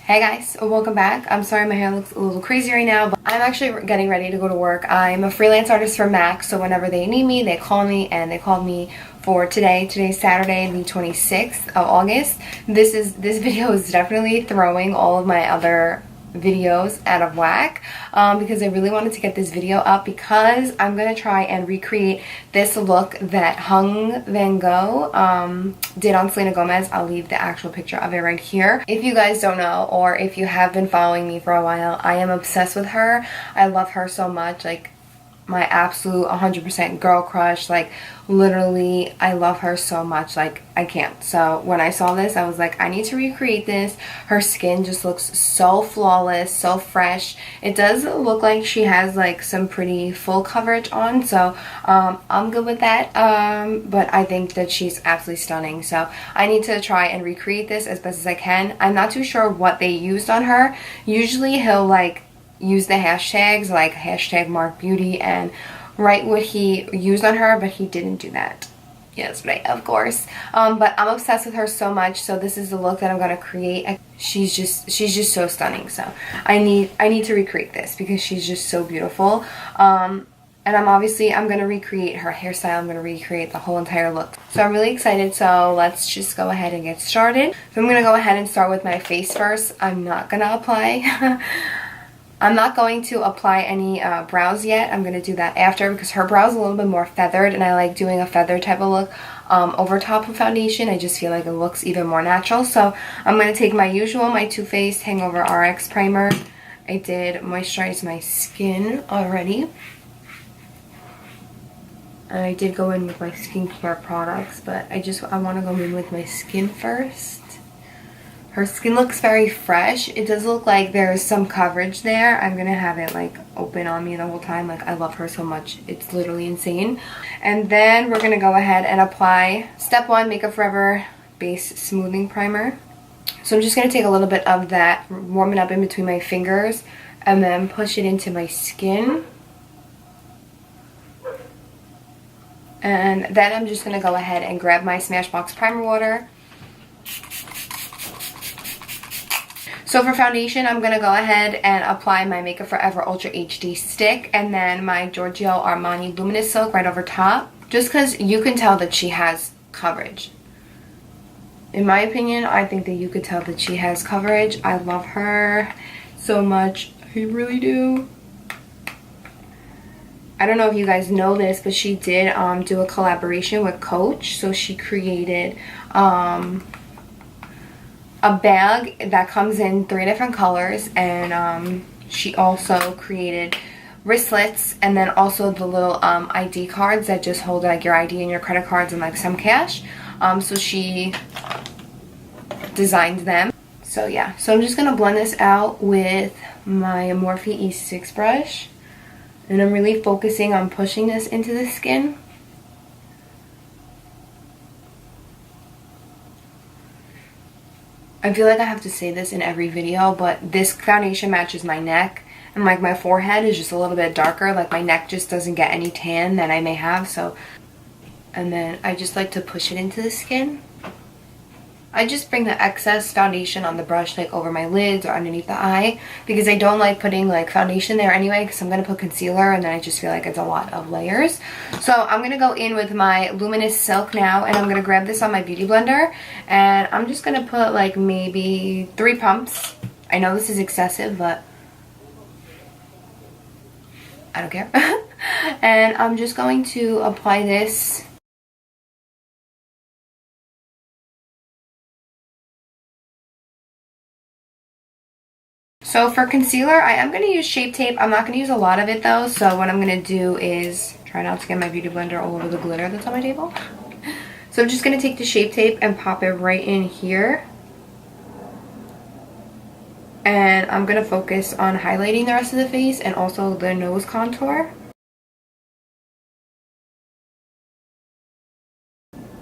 Hey guys, welcome back. I'm sorry my hair looks a little crazy right now, but I'm actually getting ready to go to work. I'm a freelance artist for MAC, so whenever they need me, they call me, and they called me for today. Today's Saturday, the 26th of August. This video is definitely throwing all of my other videos out of whack because I really wanted to get this video up because I'm going to try and recreate this look that Hung Van Gogh did on Selena Gomez. I'll leave the actual picture of it right here. If you guys don't know, or if you have been following me for a while, I am obsessed with her. I love her so much. Like, my absolute 100% girl crush. Like, literally, I love her so much. Like, I can't. So when I saw this, I was like, I need to recreate this. Her skin just looks so flawless, so fresh. It does look like she has like some pretty full coverage on, so I'm good with that. But I think that she's absolutely stunning, so I need to try and recreate this as best as I can. I'm not too sure what they used on her. Usually he'll like use the hashtags like hashtag Mark Beauty and write what he used on her, but he didn't do that yesterday, of course. But I'm obsessed with her so much, so this is the look that I'm gonna create. She's just so stunning, so I need to recreate this because she's just so beautiful. And I'm gonna recreate her hairstyle. I'm gonna recreate the whole entire look, so I'm really excited. So let's just go ahead and get started. So I'm gonna go ahead and start with my face first. I'm not going to apply any brows yet. I'm going to do that after because her brows are a little bit more feathered, and I like doing a feather type of look over top of foundation. I just feel like it looks even more natural. So I'm going to take my TooFaced HangoverX primer. I did moisturize my skin already. I did go in with my skincare products, but I want to go in with my skin first. Her skin looks very fresh. It does look like there's some coverage there. I'm gonna have it like open on me the whole time. Like, I love her so much. It's literally insane. And then we're gonna go ahead and apply Step 1 Makeup Forever Base Smoothing Primer. So I'm just gonna take a little bit of that, warm it up in between my fingers, and then push it into my skin. And then I'm just gonna go ahead and grab my Smashbox primer water. So for foundation, I'm going to go ahead and apply my Makeup Forever Ultra HD stick and then my Giorgio Armani Luminous Silk right over top, just because you can tell that she has coverage. In my opinion, I think that you could tell that she has coverage. I love her so much. I really do. I don't know if you guys know this, but she did do a collaboration with Coach. So she created a bag that comes in 3 different colors, and she also created wristlets, and then also the little ID cards that just hold like your ID and your credit cards and like some cash. So she designed them. So yeah, so I'm just gonna blend this out with my Morphe E6 brush, and I'm really focusing on pushing this into the skin. I feel like I have to say this in every video, but this foundation matches my neck, and like my forehead is just a little bit darker. Like, my neck just doesn't get any tan that I may have. So, and then I just like to push it into the skin. I just bring the excess foundation on the brush like over my lids or underneath the eye, because I don't like putting like foundation there anyway, because I'm going to put concealer and then I just feel like it's a lot of layers. So I'm going to go in with my Luminous Silk now, and I'm going to grab this on my beauty blender, and I'm just going to put like maybe 3 pumps. I know this is excessive, but I don't care. And I'm just going to apply this . So for concealer, I am going to use Shape Tape. I'm not going to use a lot of it though, so what I'm going to do is try not to get my beauty blender all over the glitter that's on my table. So I'm just going to take the Shape Tape and pop it right in here. And I'm going to focus on highlighting the rest of the face and also the nose contour.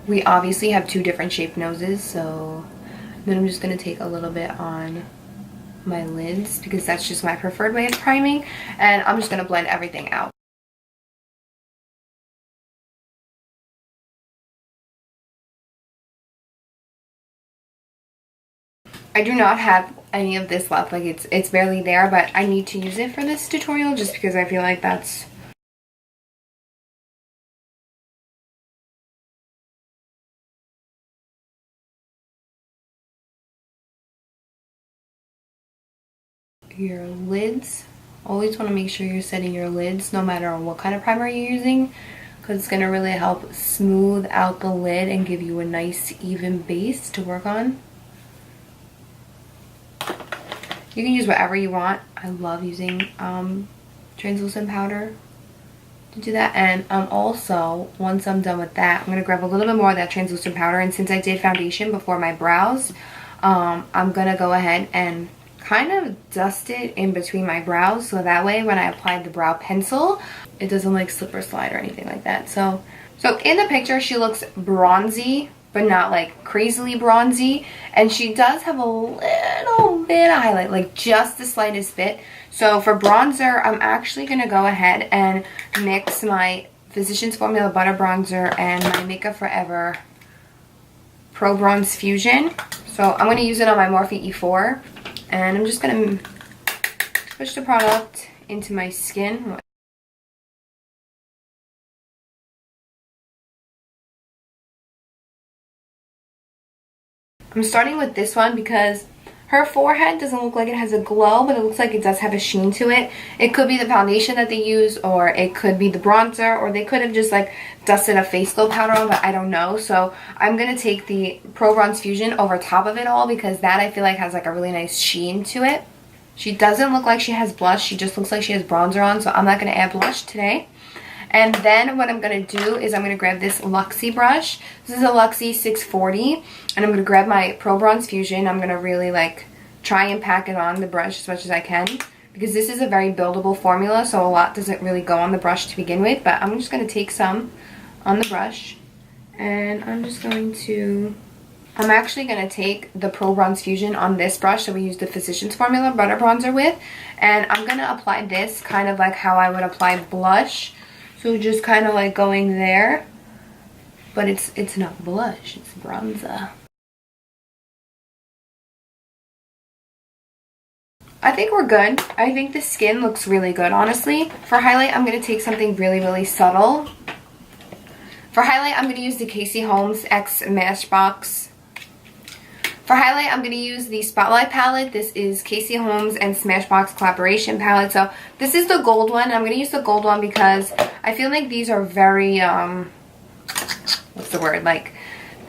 We obviously have 2 different shaped noses, so then I'm just going to take a little bit on my lids because that's just my preferred way of priming, and I'm just going to blend everything out. I do not have any of this left. Like it's barely there, but I need to use it for this tutorial just because I feel like that's your lids. Always want to make sure you're setting your lids no matter what kind of primer you're using, because it's going to really help smooth out the lid and give you a nice even base to work on. You can use whatever you want. I love using translucent powder to do that. And also, once I'm done with that, I'm going to grab a little bit more of that translucent powder, and since I did foundation before my brows, I'm going to go ahead and kind of dust it in between my brows, so that way when I apply the brow pencil, it doesn't like slip or slide or anything like that. So in the picture she looks bronzy, but not like crazily bronzy, and she does have a little bit of highlight, like just the slightest bit. So for bronzer, I'm actually gonna go ahead and mix my Physicians Formula Butter Bronzer and my Makeup Forever Pro Bronze Fusion. So I'm gonna use it on my Morphe E4. And I'm just going to push the product into my skin. I'm starting with this one because her forehead doesn't look like it has a glow, but it looks like it does have a sheen to it. It could be the foundation that they use, or it could be the bronzer, or they could have just like dusted a face glow powder on, but I don't know. So I'm going to take the Pro Bronze Fusion over top of it all, because that I feel like has like a really nice sheen to it. She doesn't look like she has blush. She just looks like she has bronzer on, so I'm not going to add blush today. And then what I'm going to do is I'm going to grab this Luxie brush. This is a Luxie 640. And I'm going to grab my Pro Bronze Fusion. I'm going to really like try and pack it on the brush as much as I can, because this is a very buildable formula, so a lot doesn't really go on the brush to begin with. But I'm just going to take some on the brush. And I'm actually going to take the Pro Bronze Fusion on this brush that we use the Physicians Formula Butter Bronzer with. And I'm going to apply this kind of like how I would apply blush. So just kind of like going there, but it's not blush, it's bronzer. I think we're good. I think the skin looks really good, honestly. For highlight, I'm going to take something really, really subtle. For highlight, I'm going to use the Casey Holmes X Smashbox. For highlight, I'm going to use the Spotlight palette. This is Casey Holmes and Smashbox collaboration palette. So this is the gold one. I'm going to use the gold one because I feel like these are very, what's the word? Like,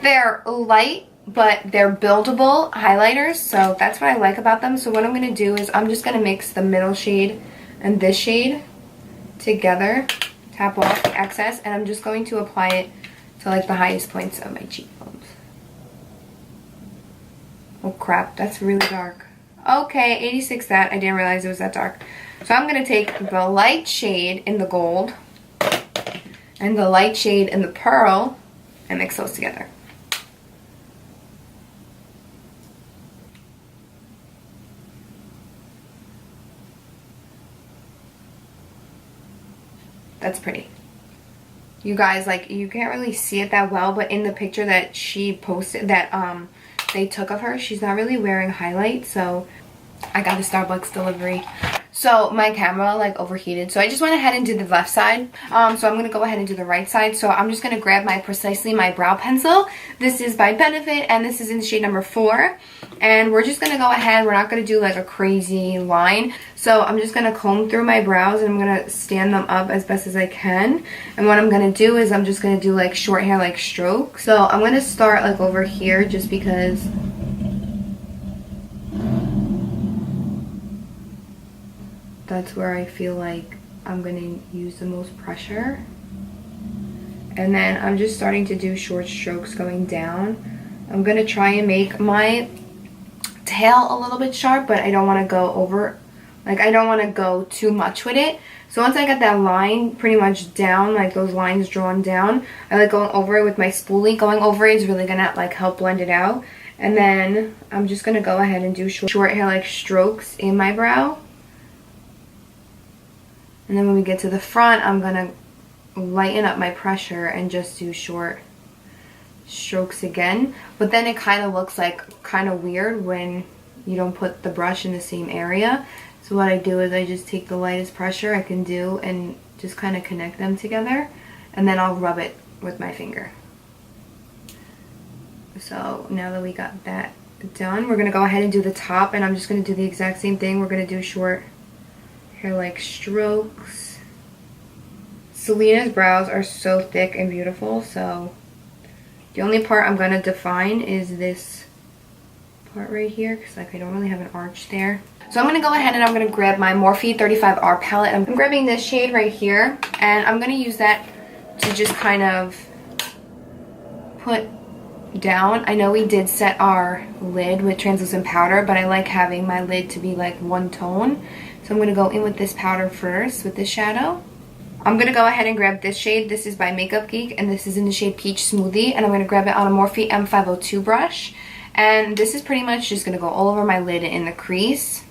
they're light, but they're buildable highlighters. So that's what I like about them. So what I'm going to do is I'm just going to mix the middle shade and this shade together. Tap off the excess, and I'm just going to apply it to like the highest points of my cheekbones. Oh crap, that's really dark. Okay, 86 that. I didn't realize it was that dark. So I'm going to take the light shade in the gold and the light shade in the pearl and mix those together. That's pretty. You guys, like, you can't really see it that well, but in the picture that she posted, that they took of her, she's not really wearing highlight. So I got a Starbucks delivery, so my camera like overheated, so I just went ahead and did the left side. So I'm gonna go ahead and do the right side. So I'm just gonna grab my Precisely My Brow Pencil. This is by Benefit, and this is in shade number 4. And we're just gonna go ahead, we're not gonna do like a crazy line. So I'm just gonna comb through my brows, and I'm gonna stand them up as best as I can. And what I'm gonna do is I'm just gonna do like short hair like strokes. So I'm gonna start like over here, just because that's where I feel like I'm going to use the most pressure. And then I'm just starting to do short strokes going down. I'm going to try and make my tail a little bit sharp, but I don't want to go over, like I don't want to go too much with it. So once I got that line pretty much down, like those lines drawn down, I like going over it with my spoolie. Going over it is really going to like help blend it out. And then I'm just going to go ahead and do short hair like strokes in my brow. And then when we get to the front, I'm going to lighten up my pressure and just do short strokes again. But then it kind of looks like kind of weird when you don't put the brush in the same area. So what I do is I just take the lightest pressure I can do and just kind of connect them together, and then I'll rub it with my finger. So now that we got that done, we're going to go ahead and do the top, and I'm just going to do the exact same thing. We're going to do short hair-like strokes. Selena's brows are so thick and beautiful, so the only part I'm going to define is this part right here, because like I don't really have an arch there. So I'm going to go ahead and I'm going to grab my Morphe 35R palette. I'm grabbing this shade right here, and I'm going to use that to just kind of put down. I know we did set our lid with translucent powder, but I like having my lid to be like one tone. So I'm going to go in with this powder first with this shadow. I'm going to go ahead and grab this shade. This is by Makeup Geek, and this is in the shade Peach Smoothie, and I'm going to grab it on a Morphe M502 brush. And this is pretty much just going to go all over my lid in the crease.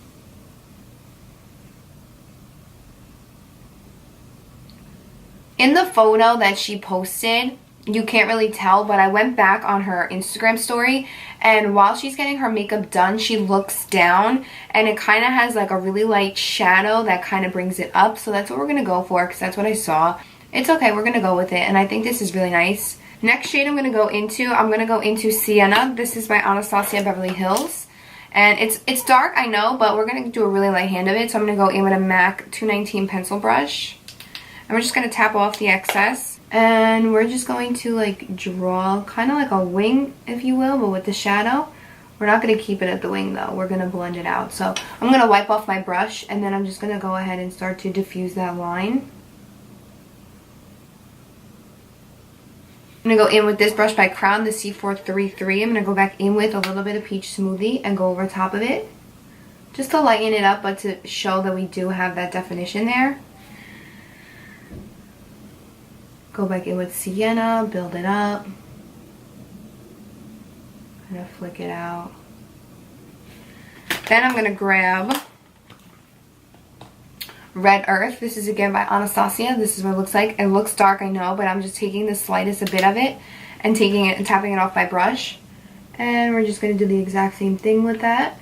In the photo that she posted, you can't really tell, but I went back on her Instagram story, and while she's getting her makeup done, she looks down, and it kind of has like a really light shadow that kind of brings it up. So that's what we're going to go for, because that's what I saw. It's okay, we're going to go with it, and I think this is really nice. Next shade I'm going to go into Sienna. This is by Anastasia Beverly Hills. And it's dark, I know, but we're going to do a really light hand of it. So I'm going to go in with a MAC 219 pencil brush. And we're just going to tap off the excess. And we're just going to like draw kind of like a wing, if you will, but with the shadow. We're not going to keep it at the wing though. We're going to blend it out. So I'm going to wipe off my brush, and then I'm just going to go ahead and start to diffuse that line. I'm going to go in with this brush by Crown, the C433. I'm going to go back in with a little bit of Peach Smoothie and go over top of it. Just to lighten it up, but to show that we do have that definition there. Go back in with Sienna, build it up. Kind of flick it out. Then I'm going to grab Red Earth. This is again by Anastasia. This is what it looks like. It looks dark, I know, but I'm just taking the slightest a bit of it and taking it and tapping it off my brush. And we're just going to do the exact same thing with that.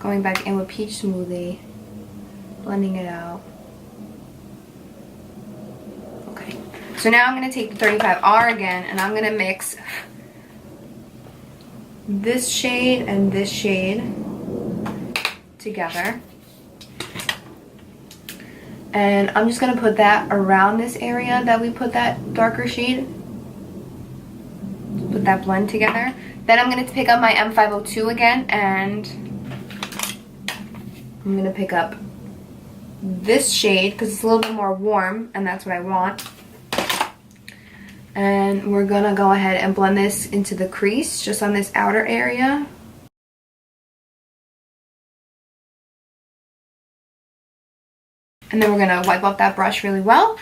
Going back in with Peach Smoothie, blending it out. Okay, so now I'm going to take the 35R again, and I'm going to mix this shade and this shade together, and I'm just going to put that around this area that we put that darker shade, put that blend together. Then I'm going to pick up my M502 again, and I'm going to pick up this shade because it's a little bit more warm, and that's what I want. And we're going to go ahead and blend this into the crease just on this outer area. And then we're going to wipe off that brush really well.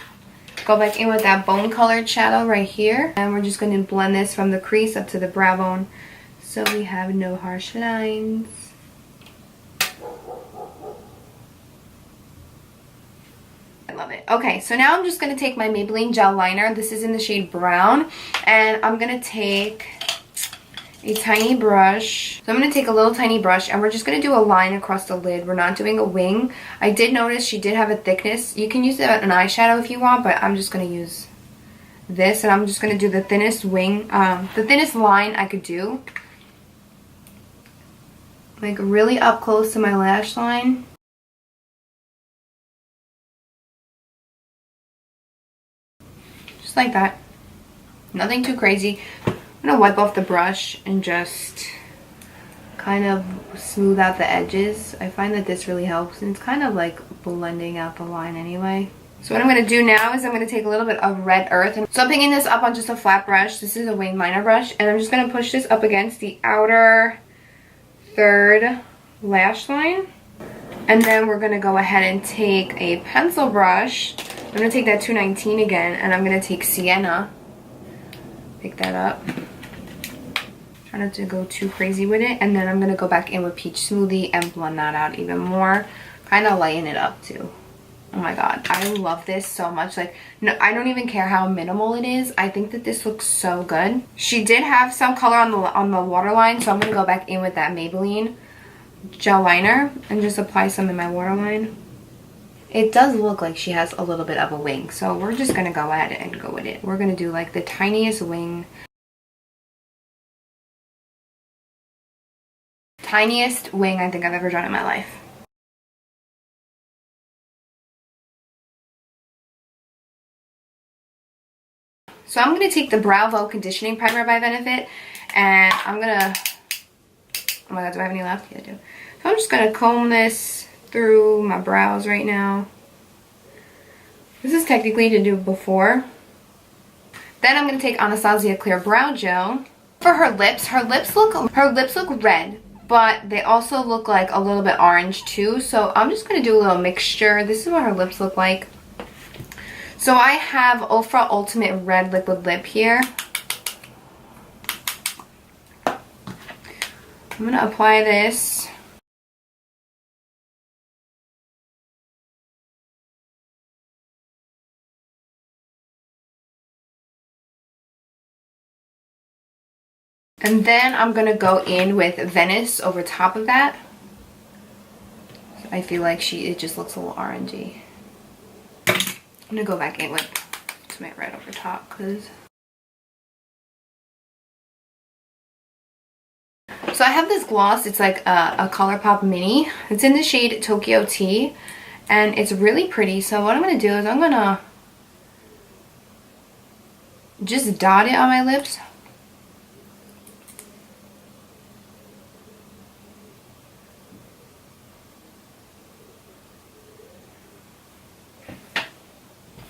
Go back in with that bone colored shadow right here. And we're just going to blend this from the crease up to the brow bone so we have no harsh lines. I love it. Okay, so now I'm just going to take my Maybelline gel liner. This is in the shade Brown, and I'm going to take a tiny brush. So I'm going to take a little tiny brush, and we're just going to do a line across the lid. We're not doing a wing. I did notice she did have a thickness. You can use it on an eyeshadow if you want, but I'm just going to use this, and I'm just going to do the thinnest wing, the thinnest line I could do. Like really up close to my lash line. Just like that. Nothing too crazy. I'm going to wipe off the brush and just kind of smooth out the edges. I find that this really helps, and it's kind of like blending out the line anyway. So what I'm going to do now is I'm going to take a little bit of Red Earth. So I'm picking this up on just a flat brush. This is a wing liner brush, and I'm just going to push this up against the outer third lash line. And then we're going to go ahead and take a pencil brush. I'm going to take that 219 again, and I'm going to take Sienna. Pick that up. Try not to go too crazy with it. And then I'm going to go back in with Peach Smoothie and blend that out even more. Kind of lighten it up too. Oh my god, I love this so much. Like, no, I don't even care how minimal it is. I think that this looks so good. She did have some color on the waterline, so I'm gonna go back in with that Maybelline gel liner and just apply some in my waterline. It does look like she has a little bit of a wing, so we're just gonna go ahead and go with it. We're gonna do like the tiniest wing. Tiniest wing I think I've ever done in my life. So I'm going to take the Brow Conditioning Primer by Benefit, and I'm going to, oh my god, do I have any left? Yeah, I do. So I'm just going to comb this through my brows right now. This is technically to do before. Then I'm going to take Anastasia Clear Brow Gel. For her lips look red, but they also look like a little bit orange too. So I'm just going to do a little mixture. This is what her lips look like. So I have Ofra Ultimate Red Liquid Lip here. I'm going to apply this. And then I'm going to go in with Venice over top of that. So I feel like it just looks a little orangey. I'm going to go back in with Ultimate Red over top because... So I have this gloss. It's like a ColourPop mini. It's in the shade Tokyo Tea. And it's really pretty. So what I'm going to do is I'm going to just dot it on my lips.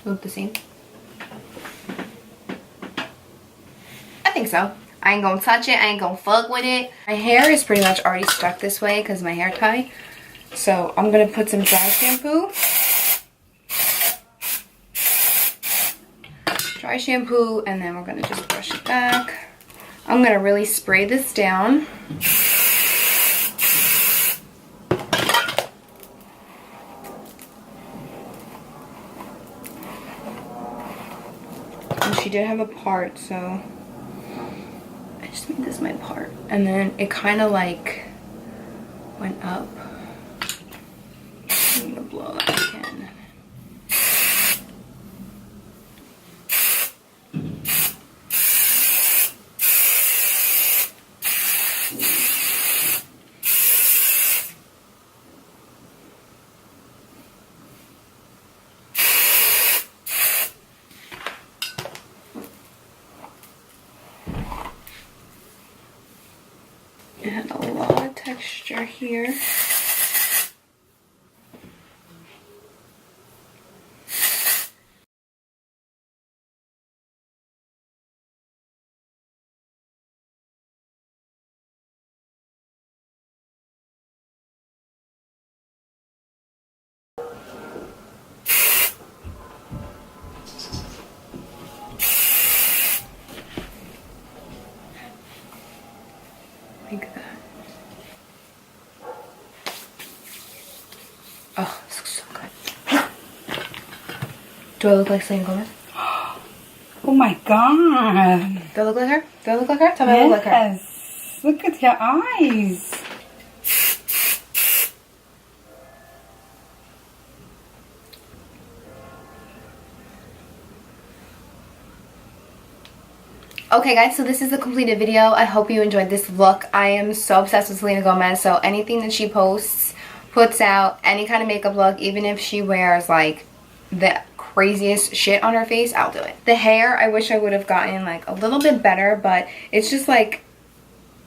Look the same? I think so. I ain't gonna touch it. I ain't gonna fuck with it. My hair is pretty much already stuck this way because of my hair tie. So I'm gonna put some dry shampoo. Dry shampoo, and then we're gonna just brush it back. I'm gonna really spray this down. She did have a part, so I just made this my part. And then it kind of like went up. I'm gonna blow that again. It had a lot of texture here. Like that. Oh, this looks so good. Do I look like Selena Gomez? Oh my god. Do I look like her? Do I look like her? Tell me I look like her. Yes. Look at your eyes. Okay guys, so this is the completed video. I hope you enjoyed this look. I am so obsessed with Selena Gomez, so anything that she posts, puts out, any kind of makeup look, even if she wears like the craziest shit on her face, I'll do it. The hair, I wish I would have gotten like a little bit better, but it's just like,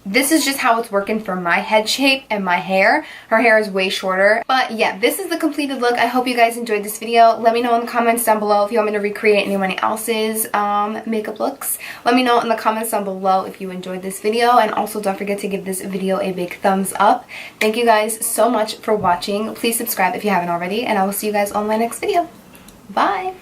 this is just how it's working for my head shape and my hair. Her hair is way shorter. But yeah, this is the completed look. I hope you guys enjoyed this video. Let me know in the comments down below if you want me to recreate anyone else's makeup looks. Let me know in the comments down below if you enjoyed this video. And also don't forget to give this video a big thumbs up. Thank you guys so much for watching. Please subscribe if you haven't already. And I will see you guys on my next video. Bye!